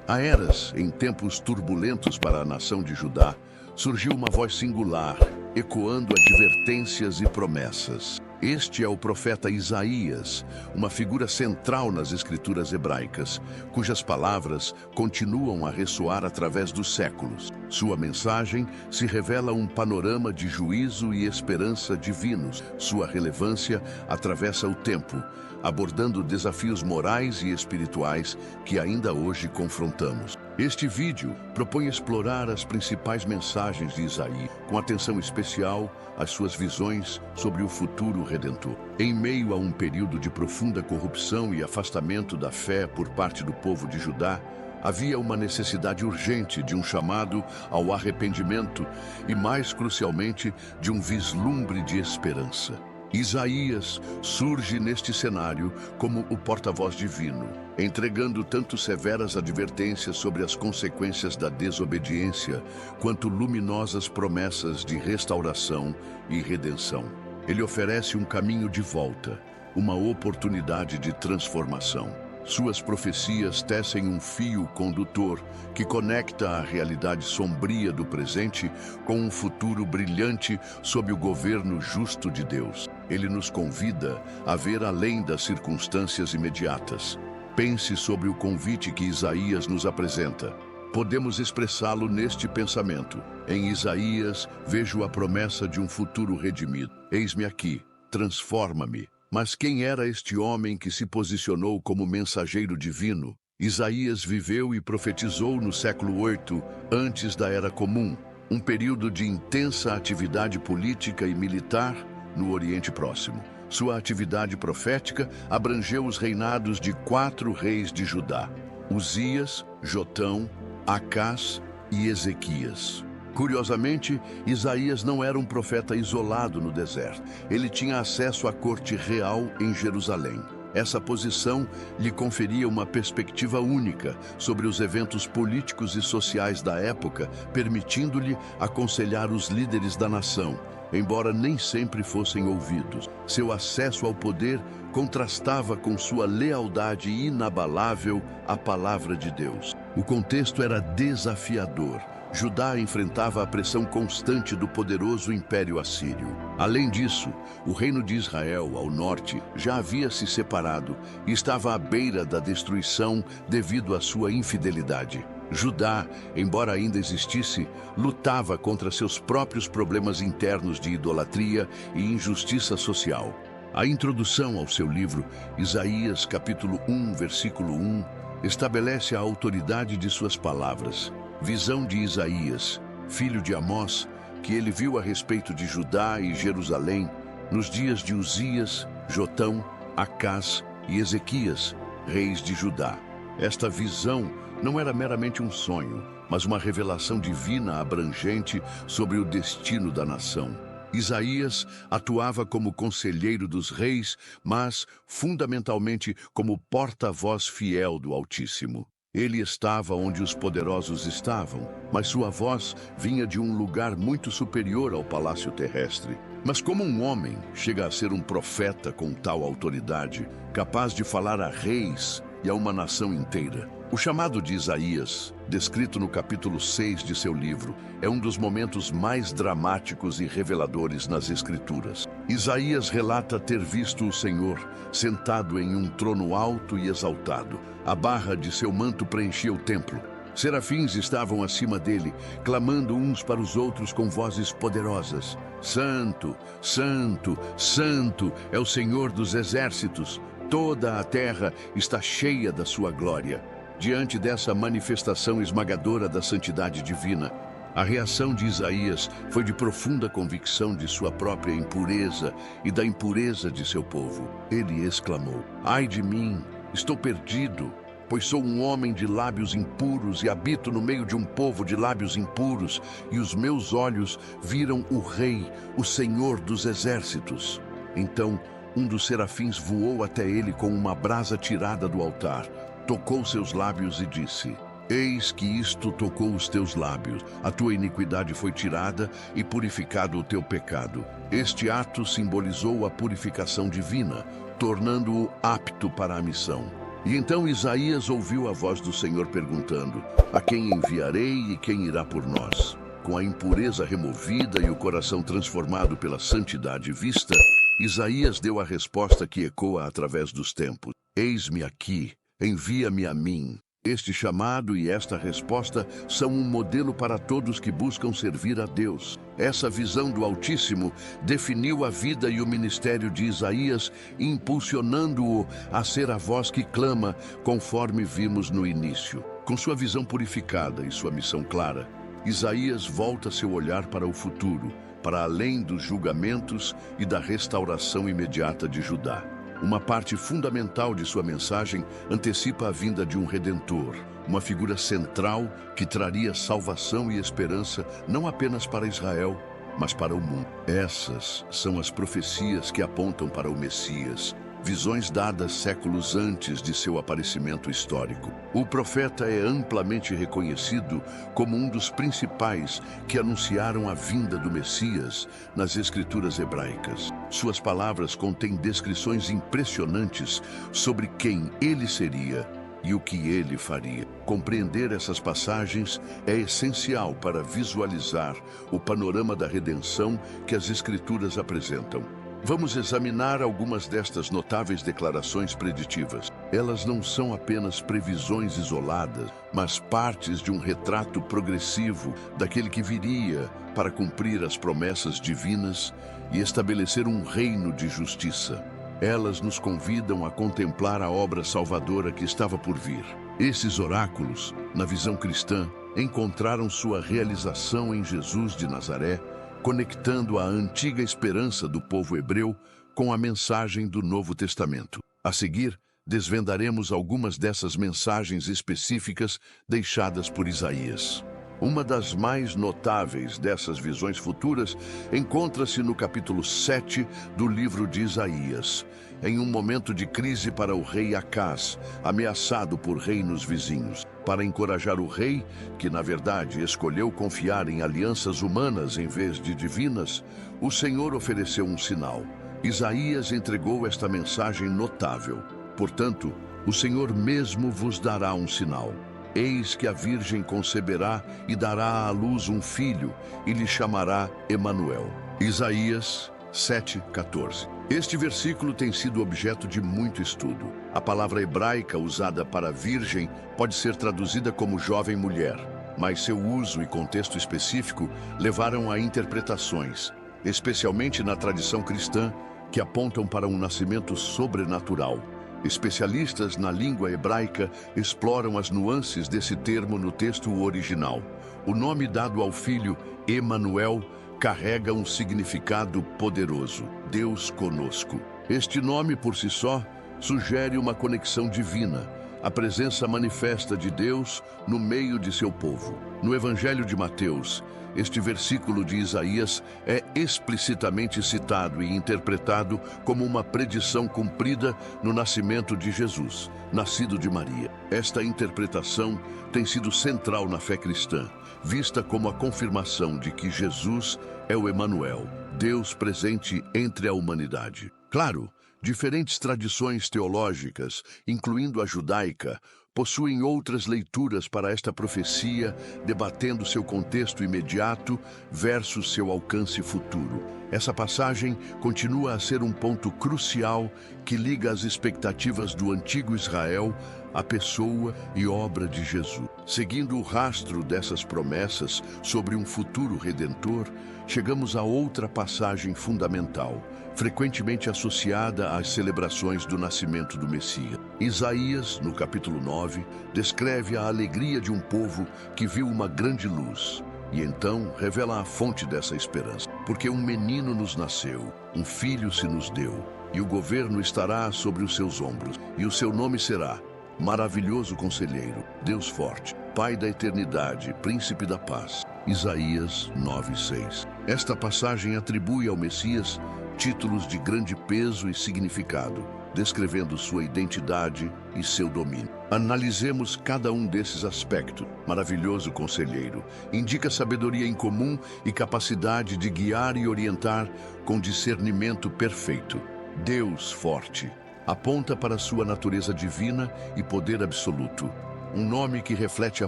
Há eras, em tempos turbulentos para a nação de Judá, surgiu uma voz singular, ecoando advertências e promessas. Este é o profeta Isaías, uma figura central nas escrituras hebraicas, cujas palavras continuam a ressoar através dos séculos. Sua mensagem se revela um panorama de juízo e esperança divinos. Sua relevância atravessa o tempo, abordando desafios morais e espirituais que ainda hoje confrontamos. Este vídeo propõe explorar as principais mensagens de Isaías, com atenção especial às suas visões sobre o futuro redentor. Em meio a um período de profunda corrupção e afastamento da fé por parte do povo de Judá, havia uma necessidade urgente de um chamado ao arrependimento e, mais crucialmente, de um vislumbre de esperança. Isaías surge neste cenário como o porta-voz divino, entregando tanto severas advertências sobre as consequências da desobediência, quanto luminosas promessas de restauração e redenção. Ele oferece um caminho de volta, uma oportunidade de transformação. Suas profecias tecem um fio condutor que conecta a realidade sombria do presente com um futuro brilhante sob o governo justo de Deus. Ele nos convida a ver além das circunstâncias imediatas. Pense sobre o convite que Isaías nos apresenta. Podemos expressá-lo neste pensamento. Em Isaías, vejo a promessa de um futuro redimido. Eis-me aqui, transforma-me. Mas quem era este homem que se posicionou como mensageiro divino? Isaías viveu e profetizou no século 8, antes da Era Comum, um período de intensa atividade política e militar no Oriente Próximo. Sua atividade profética abrangeu os reinados de 4 reis de Judá: Uzias, Jotão, Acás e Ezequias. Curiosamente, Isaías não era um profeta isolado no deserto. Ele tinha acesso à corte real em Jerusalém. Essa posição lhe conferia uma perspectiva única sobre os eventos políticos e sociais da época, permitindo-lhe aconselhar os líderes da nação, embora nem sempre fossem ouvidos. Seu acesso ao poder contrastava com sua lealdade inabalável à palavra de Deus. O contexto era desafiador. Judá enfrentava a pressão constante do poderoso Império Assírio. Além disso, o reino de Israel, ao norte, já havia se separado e estava à beira da destruição devido à sua infidelidade. Judá, embora ainda existisse, lutava contra seus próprios problemas internos de idolatria e injustiça social. A introdução ao seu livro, Isaías capítulo 1, versículo 1, estabelece a autoridade de suas palavras. Visão de Isaías, filho de Amós, que ele viu a respeito de Judá e Jerusalém nos dias de Uzias, Jotão, Acás e Ezequias, reis de Judá. Esta visão não era meramente um sonho, mas uma revelação divina abrangente sobre o destino da nação. Isaías atuava como conselheiro dos reis, mas, fundamentalmente, como porta-voz fiel do Altíssimo. Ele estava onde os poderosos estavam, mas sua voz vinha de um lugar muito superior ao palácio terrestre. Mas como um homem chega a ser um profeta com tal autoridade, capaz de falar a reis e a uma nação inteira? O chamado de Isaías, descrito no capítulo 6 de seu livro, é um dos momentos mais dramáticos e reveladores nas Escrituras. Isaías relata ter visto o Senhor sentado em um trono alto e exaltado. A barra de seu manto preenchia o templo. Serafins estavam acima dele, clamando uns para os outros com vozes poderosas. Santo, Santo, Santo é o Senhor dos exércitos. Toda a terra está cheia da sua glória. Diante dessa manifestação esmagadora da santidade divina, a reação de Isaías foi de profunda convicção de sua própria impureza e da impureza de seu povo. Ele exclamou: Ai de mim, estou perdido, pois sou um homem de lábios impuros e habito no meio de um povo de lábios impuros, e os meus olhos viram o Rei, o Senhor dos exércitos. Então, um dos serafins voou até ele com uma brasa tirada do altar, tocou seus lábios e disse: Eis que isto tocou os teus lábios, a tua iniquidade foi tirada e purificado o teu pecado. Este ato simbolizou a purificação divina, tornando-o apto para a missão. E então Isaías ouviu a voz do Senhor perguntando: a quem enviarei e quem irá por nós? Com a impureza removida e o coração transformado pela santidade vista, Isaías deu a resposta que ecoa através dos tempos: eis-me aqui, envia-me a mim. Este chamado e esta resposta são um modelo para todos que buscam servir a Deus. Essa visão do Altíssimo definiu a vida e o ministério de Isaías, impulsionando-o a ser a voz que clama, conforme vimos no início. Com sua visão purificada e sua missão clara, Isaías volta seu olhar para o futuro, para além dos julgamentos e da restauração imediata de Judá. Uma parte fundamental de sua mensagem antecipa a vinda de um Redentor, uma figura central que traria salvação e esperança não apenas para Israel, mas para o mundo. Essas são as profecias que apontam para o Messias, visões dadas séculos antes de seu aparecimento histórico. O profeta é amplamente reconhecido como um dos principais que anunciaram a vinda do Messias nas escrituras hebraicas. Suas palavras contêm descrições impressionantes sobre quem ele seria e o que ele faria. Compreender essas passagens é essencial para visualizar o panorama da redenção que as escrituras apresentam. Vamos examinar algumas destas notáveis declarações preditivas. Elas não são apenas previsões isoladas, mas partes de um retrato progressivo daquele que viria para cumprir as promessas divinas e estabelecer um reino de justiça. Elas nos convidam a contemplar a obra salvadora que estava por vir. Esses oráculos, na visão cristã, encontraram sua realização em Jesus de Nazaré, conectando a antiga esperança do povo hebreu com a mensagem do Novo Testamento. A seguir, desvendaremos algumas dessas mensagens específicas deixadas por Isaías. Uma das mais notáveis dessas visões futuras encontra-se no capítulo 7 do livro de Isaías, em um momento de crise para o rei Acaz, ameaçado por reinos vizinhos. Para encorajar o rei, que na verdade escolheu confiar em alianças humanas em vez de divinas, o Senhor ofereceu um sinal. Isaías entregou esta mensagem notável: portanto, o Senhor mesmo vos dará um sinal. Eis que a Virgem conceberá e dará à luz um filho, e lhe chamará Emanuel. Isaías 7:14. Este versículo tem sido objeto de muito estudo. A palavra hebraica usada para virgem pode ser traduzida como jovem mulher, mas seu uso e contexto específico levaram a interpretações, especialmente na tradição cristã, que apontam para um nascimento sobrenatural. Especialistas na língua hebraica exploram as nuances desse termo no texto original. O nome dado ao filho, Emanuel, carrega um significado poderoso: Deus conosco. Este nome por si só sugere uma conexão divina, a presença manifesta de Deus no meio de seu povo. No Evangelho de Mateus, este versículo de Isaías é explicitamente citado e interpretado como uma predição cumprida no nascimento de Jesus, nascido de Maria. Esta interpretação tem sido central na fé cristã, vista como a confirmação de que Jesus é o Emanuel, Deus presente entre a humanidade. Claro, diferentes tradições teológicas, incluindo a judaica, possuem outras leituras para esta profecia, debatendo seu contexto imediato versus seu alcance futuro. Essa passagem continua a ser um ponto crucial que liga as expectativas do antigo Israel à pessoa e obra de Jesus. Seguindo o rastro dessas promessas sobre um futuro redentor, chegamos a outra passagem fundamental, frequentemente associada às celebrações do nascimento do Messias. Isaías, no capítulo 9, descreve a alegria de um povo que viu uma grande luz e então revela a fonte dessa esperança. Porque um menino nos nasceu, um filho se nos deu, e o governo estará sobre os seus ombros, e o seu nome será Maravilhoso Conselheiro, Deus Forte, Pai da Eternidade, Príncipe da Paz. Isaías 9:6. Esta passagem atribui ao Messias títulos de grande peso e significado, descrevendo sua identidade e seu domínio. Analisemos cada um desses aspectos. Maravilhoso Conselheiro indica sabedoria incomum e capacidade de guiar e orientar com discernimento perfeito. Deus Forte aponta para sua natureza divina e poder absoluto. Um nome que reflete a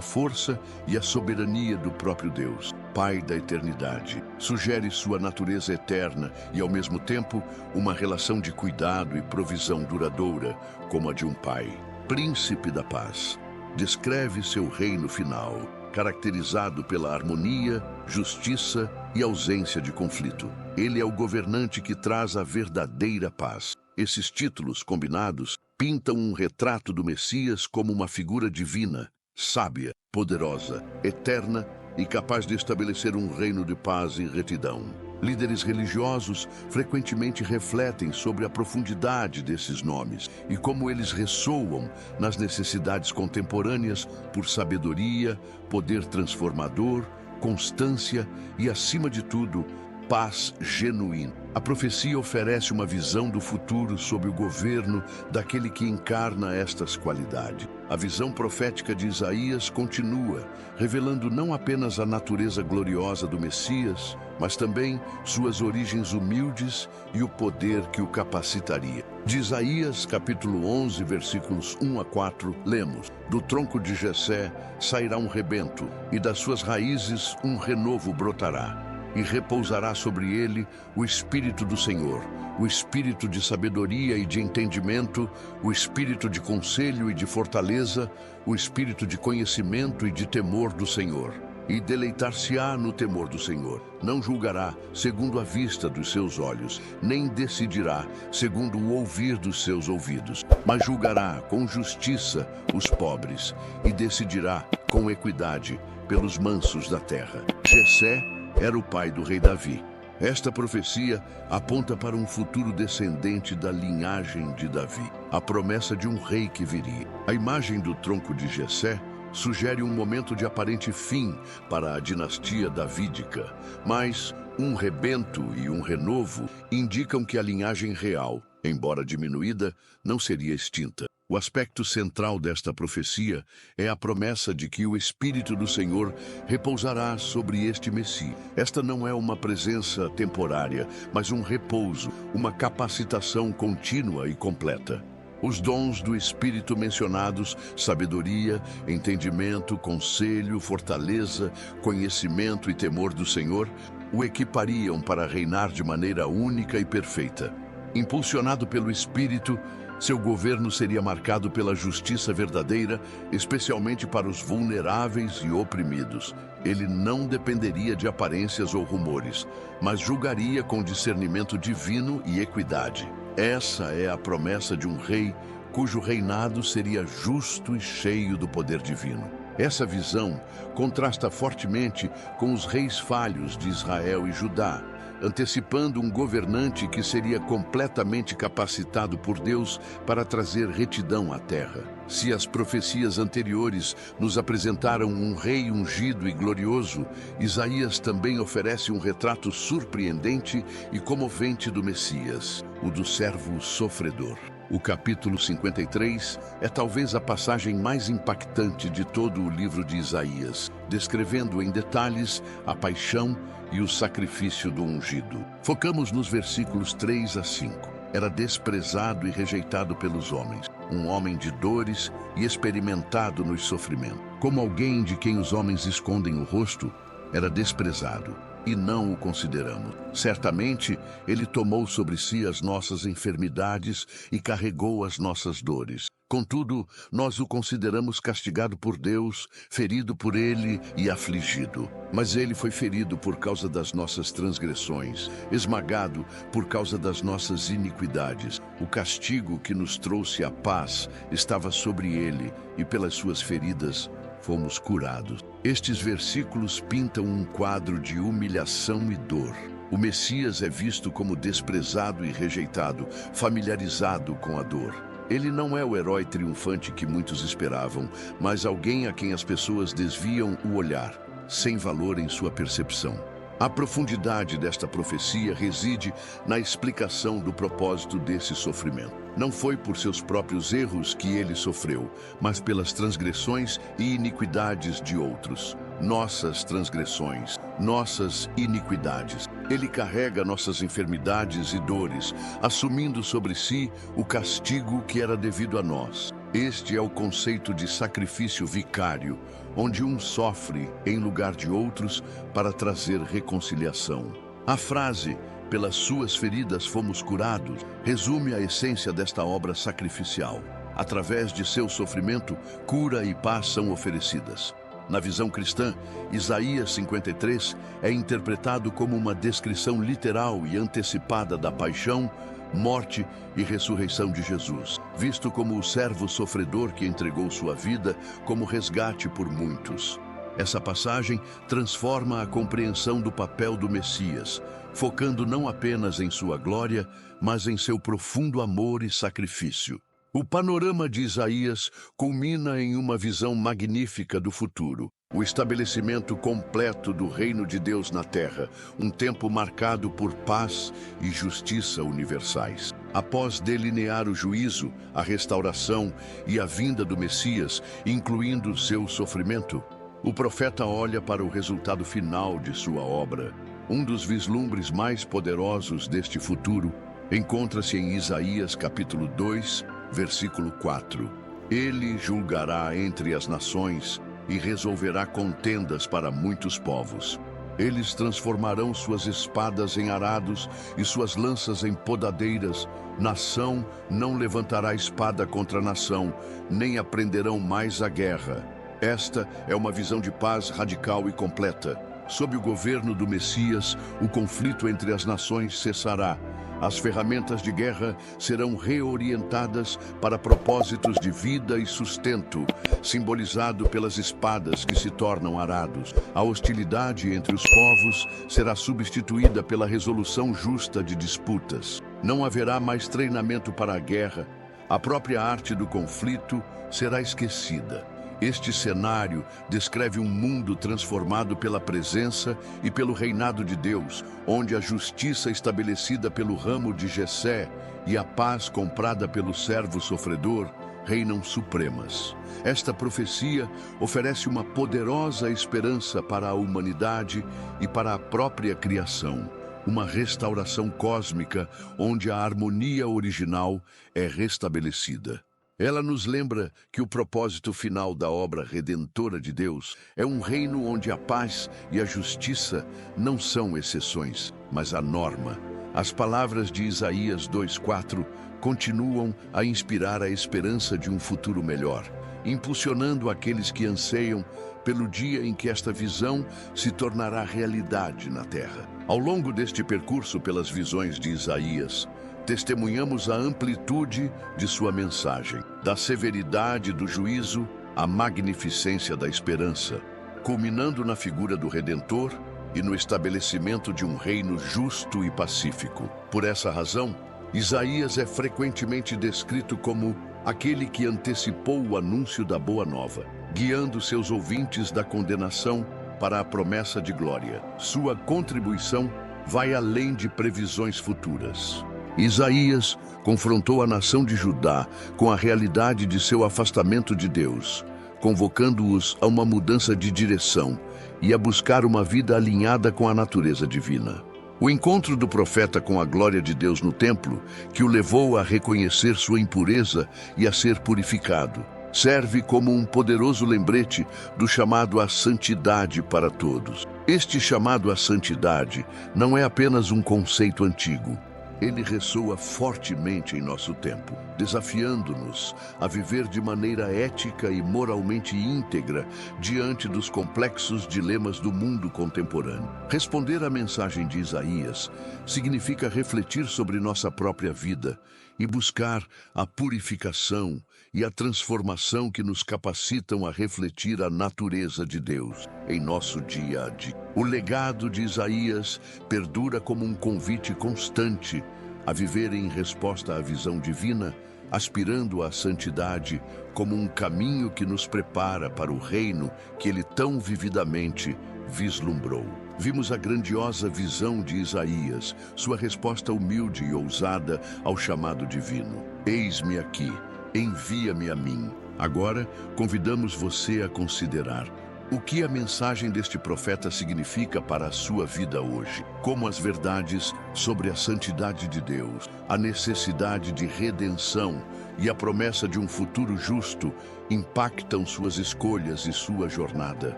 força e a soberania do próprio Deus, Pai da eternidade. Sugere sua natureza eterna e, ao mesmo tempo, uma relação de cuidado e provisão duradoura, como a de um pai. Príncipe da paz. Descreve seu reino final, caracterizado pela harmonia, justiça e ausência de conflito. Ele é o governante que traz a verdadeira paz. Esses títulos combinados pintam um retrato do Messias como uma figura divina, sábia, poderosa, eterna e capaz de estabelecer um reino de paz e retidão. Líderes religiosos frequentemente refletem sobre a profundidade desses nomes e como eles ressoam nas necessidades contemporâneas por sabedoria, poder transformador, constância e, acima de tudo, paz genuína. A profecia oferece uma visão do futuro sob o governo daquele que encarna estas qualidades. A visão profética de Isaías continua, revelando não apenas a natureza gloriosa do Messias, mas também suas origens humildes e o poder que o capacitaria. De Isaías, capítulo 11, versículos 1 a 4, lemos: Do tronco de Jessé sairá um rebento, e das suas raízes um renovo brotará. E repousará sobre ele o Espírito do Senhor, o Espírito de sabedoria e de entendimento, o Espírito de conselho e de fortaleza, o Espírito de conhecimento e de temor do Senhor. E deleitar-se-á no temor do Senhor. Não julgará segundo a vista dos seus olhos, nem decidirá segundo o ouvir dos seus ouvidos, mas julgará com justiça os pobres e decidirá com equidade pelos mansos da terra. Jessé era o pai do rei Davi. Esta profecia aponta para um futuro descendente da linhagem de Davi, a promessa de um rei que viria. A imagem do tronco de Jessé sugere um momento de aparente fim para a dinastia davídica, mas um rebento e um renovo indicam que a linhagem real, embora diminuída, não seria extinta. O aspecto central desta profecia é a promessa de que o Espírito do Senhor repousará sobre este Messias. Esta não é uma presença temporária, mas um repouso, uma capacitação contínua e completa. Os dons do Espírito mencionados, sabedoria, entendimento, conselho, fortaleza, conhecimento e temor do Senhor, o equipariam para reinar de maneira única e perfeita. Impulsionado pelo Espírito, seu governo seria marcado pela justiça verdadeira, especialmente para os vulneráveis e oprimidos. Ele não dependeria de aparências ou rumores, mas julgaria com discernimento divino e equidade. Essa é a promessa de um rei cujo reinado seria justo e cheio do poder divino. Essa visão contrasta fortemente com os reis falhos de Israel e Judá, antecipando um governante que seria completamente capacitado por Deus para trazer retidão à terra. Se as profecias anteriores nos apresentaram um rei ungido e glorioso, Isaías também oferece um retrato surpreendente e comovente do Messias, o do servo sofredor. O capítulo 53 é talvez a passagem mais impactante de todo o livro de Isaías, descrevendo em detalhes a paixão e o sacrifício do ungido. Focamos nos versículos 3 a 5. Era desprezado e rejeitado pelos homens, um homem de dores e experimentado nos sofrimentos. Como alguém de quem os homens escondem o rosto, era desprezado e não o consideramos. Certamente, ele tomou sobre si as nossas enfermidades e carregou as nossas dores. Contudo, nós o consideramos castigado por Deus, ferido por ele e afligido. Mas ele foi ferido por causa das nossas transgressões, esmagado por causa das nossas iniquidades. O castigo que nos trouxe a paz estava sobre ele, e pelas suas feridas fomos curados. Estes versículos pintam um quadro de humilhação e dor. O Messias é visto como desprezado e rejeitado, familiarizado com a dor. Ele não é o herói triunfante que muitos esperavam, mas alguém a quem as pessoas desviam o olhar, sem valor em sua percepção. A profundidade desta profecia reside na explicação do propósito desse sofrimento. Não foi por seus próprios erros que ele sofreu, mas pelas transgressões e iniquidades de outros. Nossas transgressões, nossas iniquidades. Ele carrega nossas enfermidades e dores, assumindo sobre si o castigo que era devido a nós. Este é o conceito de sacrifício vicário, onde um sofre em lugar de outros para trazer reconciliação. A frase "pelas suas feridas fomos curados" resume a essência desta obra sacrificial. Através de seu sofrimento, cura e paz são oferecidas. Na visão cristã, Isaías 53 é interpretado como uma descrição literal e antecipada da paixão, morte e ressurreição de Jesus, visto como o servo sofredor que entregou sua vida como resgate por muitos. Essa passagem transforma a compreensão do papel do Messias, focando não apenas em sua glória, mas em seu profundo amor e sacrifício. O panorama de Isaías culmina em uma visão magnífica do futuro, o estabelecimento completo do reino de Deus na terra, um tempo marcado por paz e justiça universais. Após delinear o juízo, a restauração e a vinda do Messias, incluindo seu sofrimento, o profeta olha para o resultado final de sua obra. Um dos vislumbres mais poderosos deste futuro encontra-se em Isaías capítulo 2, versículo 4. Ele julgará entre as nações e resolverá contendas para muitos povos. Eles transformarão suas espadas em arados e suas lanças em podadeiras. Nação não levantará espada contra nação, nem aprenderão mais a guerra. Esta é uma visão de paz radical e completa. Sob o governo do Messias, o conflito entre as nações cessará. As ferramentas de guerra serão reorientadas para propósitos de vida e sustento, simbolizado pelas espadas que se tornam arados. A hostilidade entre os povos será substituída pela resolução justa de disputas. Não haverá mais treinamento para a guerra. A própria arte do conflito será esquecida. Este cenário descreve um mundo transformado pela presença e pelo reinado de Deus, onde a justiça estabelecida pelo ramo de Jessé e a paz comprada pelo servo sofredor reinam supremas. Esta profecia oferece uma poderosa esperança para a humanidade e para a própria criação, uma restauração cósmica onde a harmonia original é restabelecida. Ela nos lembra que o propósito final da obra redentora de Deus é um reino onde a paz e a justiça não são exceções, mas a norma. As palavras de Isaías 2:4 continuam a inspirar a esperança de um futuro melhor, impulsionando aqueles que anseiam pelo dia em que esta visão se tornará realidade na Terra. Ao longo deste percurso pelas visões de Isaías, testemunhamos a amplitude de sua mensagem, da severidade do juízo à magnificência da esperança, culminando na figura do Redentor e no estabelecimento de um reino justo e pacífico. Por essa razão, Isaías é frequentemente descrito como aquele que antecipou o anúncio da Boa Nova, guiando seus ouvintes da condenação para a promessa de glória. Sua contribuição vai além de previsões futuras. Isaías confrontou a nação de Judá com a realidade de seu afastamento de Deus, convocando-os a uma mudança de direção e a buscar uma vida alinhada com a natureza divina. O encontro do profeta com a glória de Deus no templo, que o levou a reconhecer sua impureza e a ser purificado, serve como um poderoso lembrete do chamado à santidade para todos. Este chamado à santidade não é apenas um conceito antigo. Ele ressoa fortemente em nosso tempo, desafiando-nos a viver de maneira ética e moralmente íntegra diante dos complexos dilemas do mundo contemporâneo. Responder à mensagem de Isaías significa refletir sobre nossa própria vida e buscar a purificação e a transformação que nos capacitam a refletir a natureza de Deus em nosso dia a dia. O legado de Isaías perdura como um convite constante a viver em resposta à visão divina, aspirando à santidade como um caminho que nos prepara para o reino que ele tão vividamente vislumbrou. Vimos a grandiosa visão de Isaías, sua resposta humilde e ousada ao chamado divino. Eis-me aqui, envia-me a mim. Agora, convidamos você a considerar: O que a mensagem deste profeta significa para a sua vida hoje? Como as verdades sobre a santidade de Deus, a necessidade de redenção e a promessa de um futuro justo impactam suas escolhas e sua jornada.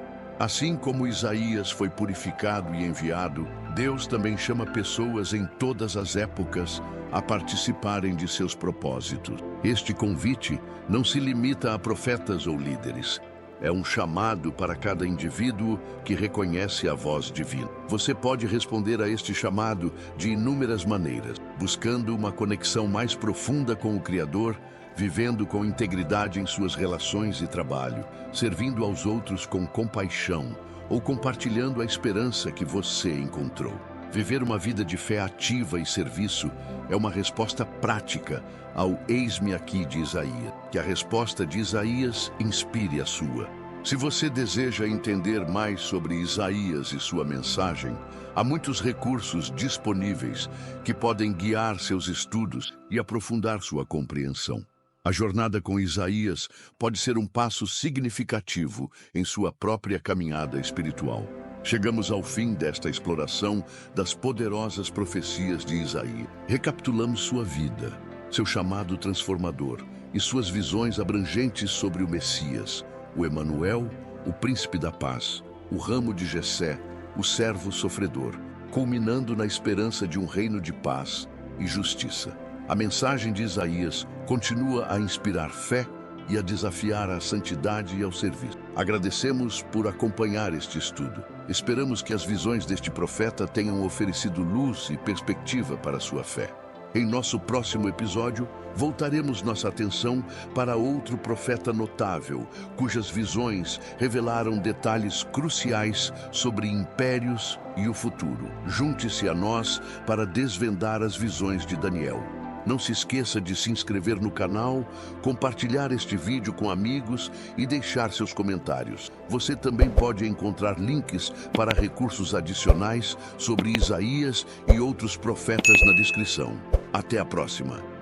Assim como Isaías foi purificado e enviado, Deus também chama pessoas em todas as épocas a participarem de seus propósitos. Este convite não se limita a profetas ou líderes. É um chamado para cada indivíduo que reconhece a voz divina. Você pode responder a este chamado de inúmeras maneiras, buscando uma conexão mais profunda com o Criador, vivendo com integridade em suas relações e trabalho, servindo aos outros com compaixão ou compartilhando a esperança que você encontrou. Viver uma vida de fé ativa e serviço é uma resposta prática ao "Eis-me aqui" de Isaías. Que a resposta de Isaías inspire a sua. Se você deseja entender mais sobre Isaías e sua mensagem, há muitos recursos disponíveis que podem guiar seus estudos e aprofundar sua compreensão. A jornada com Isaías pode ser um passo significativo em sua própria caminhada espiritual. Chegamos ao fim desta exploração das poderosas profecias de Isaías. Recapitulamos sua vida, seu chamado transformador e suas visões abrangentes sobre o Messias, o Emanuel, o Príncipe da Paz, o ramo de Jessé, o servo sofredor, culminando na esperança de um reino de paz e justiça. A mensagem de Isaías continua a inspirar fé e a desafiar a santidade e ao serviço. Agradecemos por acompanhar este estudo. Esperamos que as visões deste profeta tenham oferecido luz e perspectiva para a sua fé. Em nosso próximo episódio, voltaremos nossa atenção para outro profeta notável, cujas visões revelaram detalhes cruciais sobre impérios e o futuro. Junte-se a nós para desvendar as visões de Daniel. Não se esqueça de se inscrever no canal, compartilhar este vídeo com amigos e deixar seus comentários. Você também pode encontrar links para recursos adicionais sobre Isaías e outros profetas na descrição. Até a próxima!